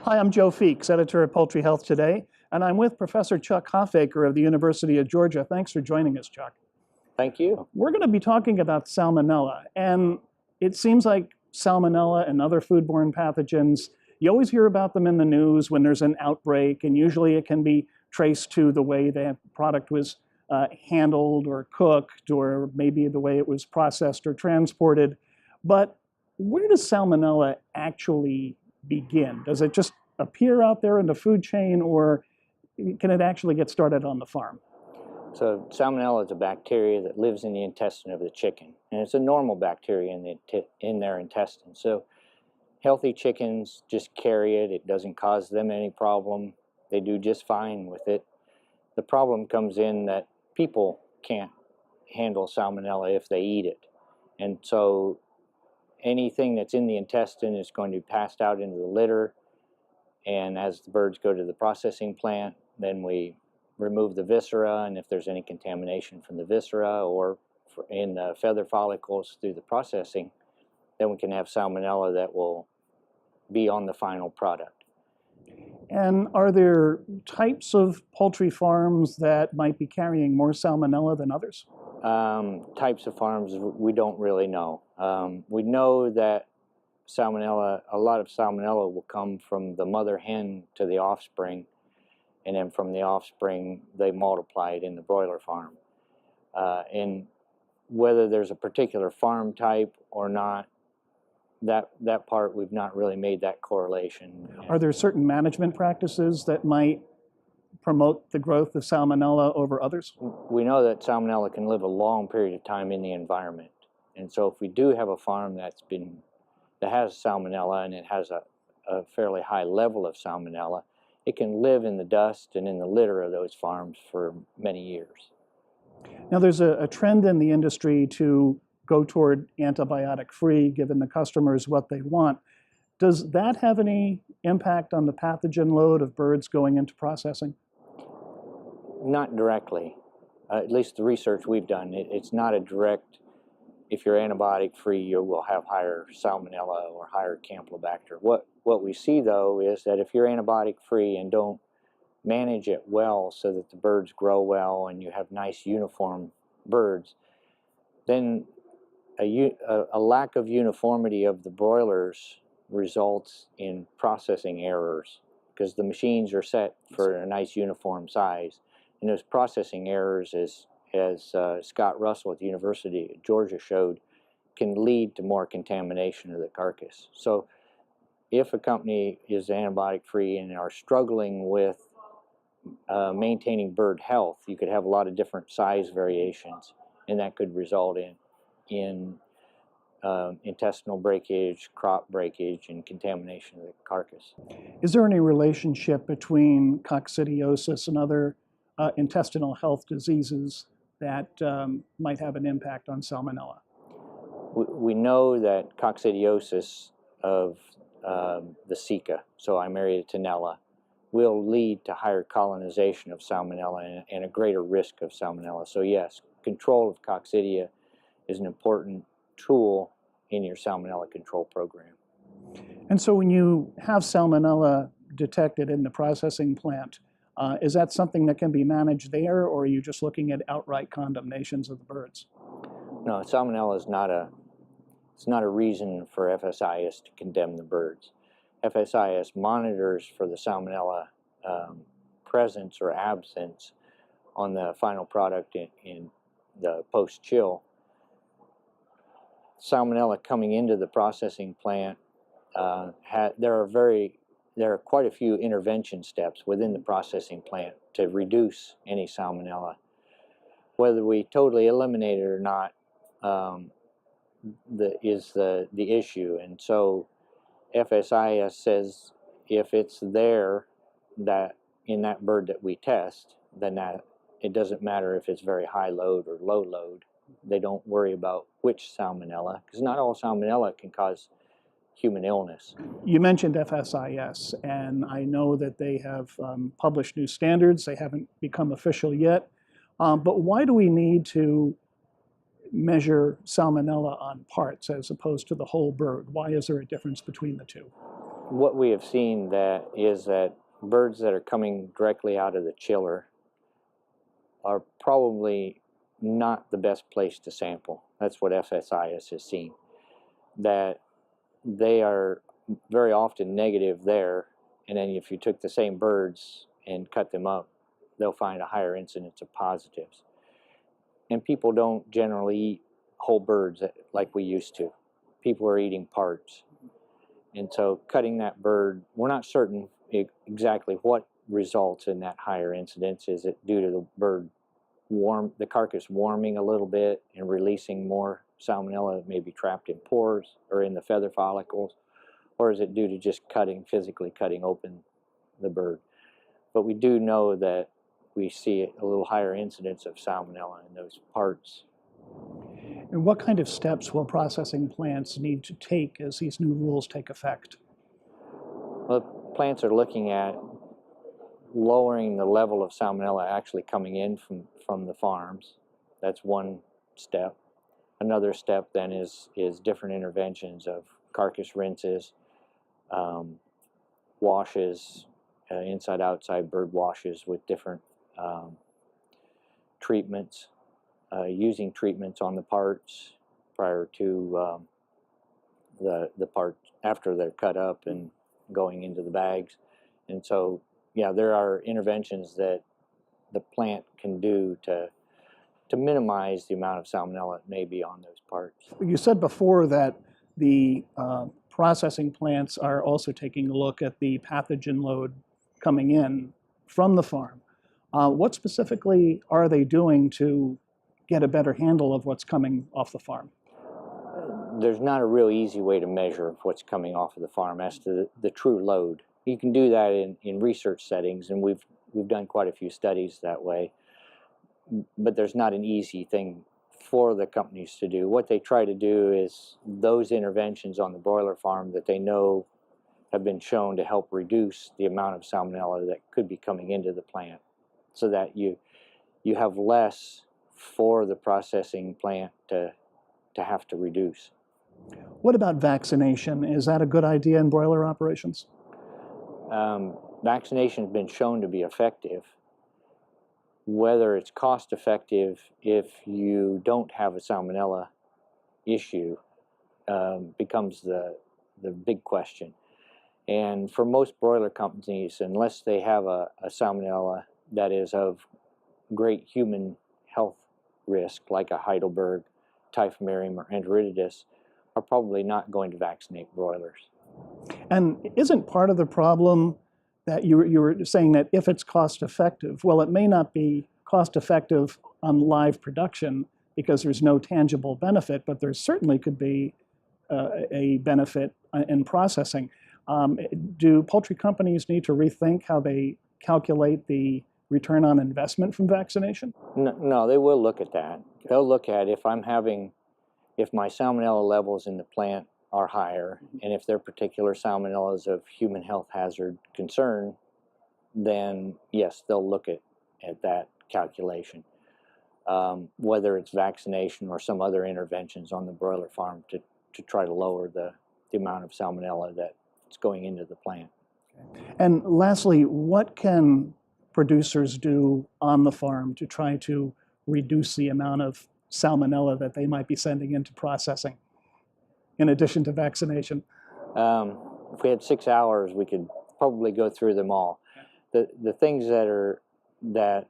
Hi, I'm Joe Feeks, editor of Poultry Health Today, and I'm with Professor Chuck Hofacre of the University of Georgia. Thanks for joining us, Chuck. Thank you. We're going to be talking about salmonella, and it seems like salmonella and other foodborne pathogens, you always hear about them in the news when there's an outbreak, and usually it can be traced to the way the product was handled or cooked, or maybe the way it was processed or transported. But where does salmonella actually begin? Does it just appear out there in the food chain, or can it actually get started on the farm? So Salmonella is a bacteria that lives in the intestine of the chicken, and it's a normal bacteria in their intestine. So healthy chickens just carry it. It doesn't cause them any problem. They do just fine with it. The problem comes in that people can't handle Salmonella if they eat it. And so anything that's in the intestine is going to be passed out into the litter, and as the birds go to the processing plant, then we remove the viscera, and if there's any contamination from the viscera or in the feather follicles through the processing, then we can have Salmonella that will be on the final product. And are there types of poultry farms that might be carrying more Salmonella than others? Types of farms, we don't really know. We know that Salmonella, a lot of Salmonella will come from the mother hen to the offspring, and then from the offspring they multiply it in the broiler farm. And whether there's a particular farm type or not, that part we've not really made that correlation. Are there certain management practices that might promote the growth of Salmonella over others? We know that Salmonella can live a long period of time in the environment, and so if we do have a farm that has Salmonella and it has a fairly high level of Salmonella, it can live in the dust and in the litter of those farms for many years. Now, there's a trend in the industry to go toward antibiotic-free, giving the customers what they want. Does that have any impact on the pathogen load of birds going into processing? Not directly. At least the research we've done, it's not a direct, if you're antibiotic-free, you will have higher Salmonella or higher Campylobacter. What we see, though, is that if you're antibiotic-free and don't manage it well so that the birds grow well and you have nice uniform birds, then a lack of uniformity of the broilers results in processing errors, because the machines are set for a nice uniform size. And those processing errors, as Scott Russell at the University of Georgia showed, can lead to more contamination of the carcass. So if a company is antibiotic-free and are struggling with maintaining bird health, you could have a lot of different size variations, and that could result in intestinal breakage, crop breakage, and contamination of the carcass. Is there any relationship between coccidiosis and other intestinal health diseases that might have an impact on Salmonella? We know that coccidiosis of the ceca, so Eimeria tenella, will lead to higher colonization of Salmonella and a greater risk of Salmonella. So yes, control of coccidia is an important tool in your Salmonella control program. And so when you have Salmonella detected in the processing plant, is that something that can be managed there, or are you just looking at outright condemnations of the birds? No, Salmonella is not a reason for FSIS to condemn the birds. FSIS monitors for the Salmonella presence or absence on the final product in the post-chill. Salmonella coming into the processing plant, there are quite a few intervention steps within the processing plant to reduce any Salmonella. Whether we totally eliminate it or not is the issue. And so FSIS says if it's there in that bird that we test, then it doesn't matter if it's very high load or low load. They don't worry about which Salmonella, because not all Salmonella can cause human illness. You mentioned FSIS, and I know that they have published new standards. They haven't become official yet. But why do we need to measure Salmonella on parts as opposed to the whole bird? Why is there a difference between the two? what we have seen is that birds that are coming directly out of the chiller are probably not the best place to sample. That's what FSIS has seen, that they are very often negative there, and then if you took the same birds and cut them up, they'll find a higher incidence of positives. And people don't generally eat whole birds like we used to. People are eating parts. And so cutting that bird, we're not certain exactly what results in that higher incidence. Is it due to the bird the carcass warming a little bit and releasing more salmonella that may be trapped in pores or in the feather follicles, or is it due to just physically cutting open the bird? But we do know that we see a little higher incidence of salmonella in those parts. And what kind of steps will processing plants need to take as these new rules take effect? Well, plants are looking at lowering the level of salmonella actually coming in from the farms. That's one step. Another step then is different interventions of carcass rinses, washes, inside-outside bird washes with different treatments, using treatments on the parts prior to the parts after they're cut up and going into the bags. And so, yeah, there are interventions that the plant can do to minimize the amount of salmonella that may be on those parts. You said before that the processing plants are also taking a look at the pathogen load coming in from the farm. What specifically are they doing to get a better handle of what's coming off the farm? There's not a real easy way to measure what's coming off of the farm as to the true load. You can do that in research settings, and we've done quite a few studies that way, but there's not an easy thing for the companies to do. What they try to do is those interventions on the broiler farm that they know have been shown to help reduce the amount of salmonella that could be coming into the plant, so that you have less for the processing plant to have to reduce. What about vaccination? Is that a good idea in broiler operations? Vaccination has been shown to be effective. Whether it's cost effective if you don't have a salmonella issue becomes the big question. And for most broiler companies, unless they have a salmonella that is of great human health risk, like a Heidelberg, Typhimurium, or Enteritidis, are probably not going to vaccinate broilers. And isn't part of the problem that you were saying that if it's cost effective, well, it may not be cost effective on live production because there's no tangible benefit, but there certainly could be a benefit in processing. Do poultry companies need to rethink how they calculate the return on investment from vaccination? No, they will look at that. They'll look at if my salmonella levels in the plant are higher, and if there are particular salmonellas of human health hazard concern, then yes, they'll look at that calculation. Whether it's vaccination or some other interventions on the broiler farm to try to lower the amount of salmonella that's going into the plant. And lastly, what can producers do on the farm to try to reduce the amount of salmonella that they might be sending into processing, in addition to vaccination? If we had 6 hours, we could probably go through them all. The things that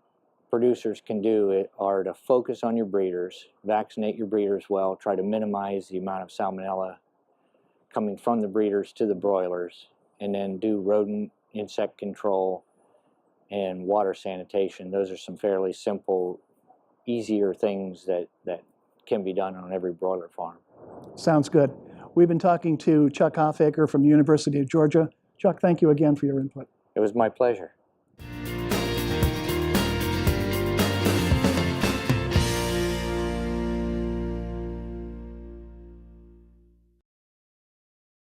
producers can do are to focus on your breeders, vaccinate your breeders well, try to minimize the amount of salmonella coming from the breeders to the broilers, and then do rodent insect control and water sanitation. Those are some fairly simple, easier things that can be done on every broiler farm. Sounds good. We've been talking to Chuck Hofacre from the University of Georgia. Chuck, thank you again for your input. It was my pleasure.